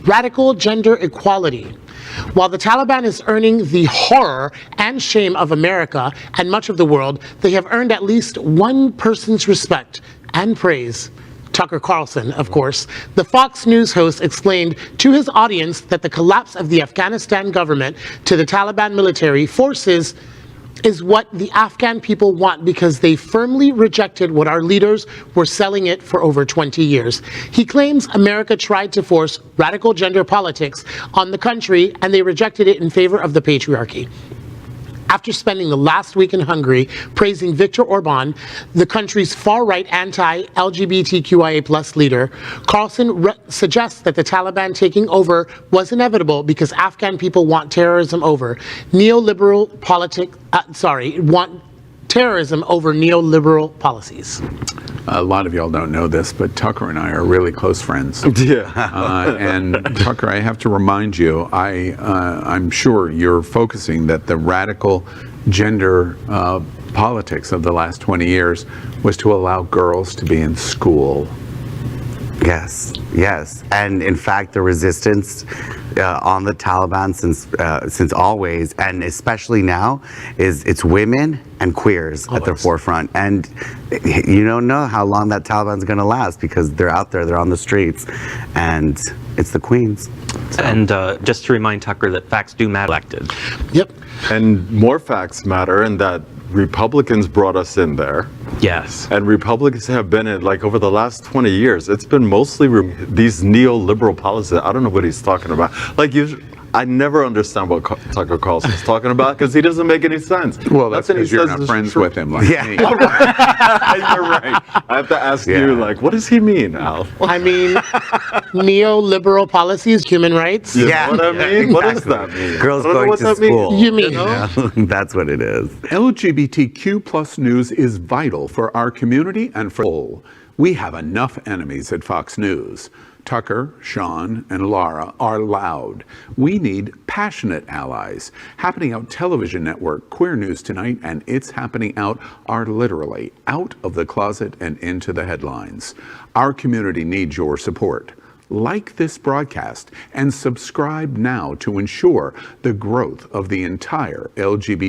radical gender equality. While the Taliban is earning the horror and shame of America and much of the world, they have earned at least one person's respect and praise. Tucker Carlson, of course, the Fox News host explained to his audience that the collapse of the Afghanistan government to the Taliban military forces is what the Afghan people want because they firmly rejected what our leaders were selling it for over 20 years. He claims America tried to force radical gender politics on the country and they rejected it in favor of the patriarchy. After spending the last week in Hungary praising Viktor Orban, the country's far-right anti-LGBTQIA+ leader, Carlson suggests that the Taliban taking over was inevitable because Afghan people want terrorism over neoliberal terrorism over neoliberal policies. A lot of y'all don't know this, but Tucker and I are really close friends. Yeah. And Tucker, I have to remind you, I'm sure you're focusing that the radical gender politics of the last 20 years was to allow girls to be in school. Yes, yes, and in fact, the resistance on the Taliban since always, and especially now, it's women and queers at the forefront. And you don't know how long that Taliban's going to last because they're out there, they're on the streets, and it's the queens. So. And just to remind Tucker that facts do matter. Elected. Yep. And more facts matter in that Republicans brought us in there. Yes. And Republicans have been in, like, over the last 20 years, it's been mostly these neoliberal policies. I don't know what he's talking about. Like, I never understand what Tucker Carlson's talking about because he doesn't make any sense. Well, that's because you're not friends with him like me. You're right. I have to ask you, like, what does he mean, Al? I mean, neoliberal policies, human rights. You know what I mean? What does that mean? Girls going to school. You mean? Yeah, that's what it is. LGBTQ plus news is vital for our community and for all. We have enough enemies at Fox News. Tucker, Sean, and Laura are loud. We need passionate allies. Happening Out Television Network, Queer News Tonight, and It's Happening Out are literally out of the closet and into the headlines. Our community needs your support. Like this broadcast and subscribe now to ensure the growth of the entire LGBT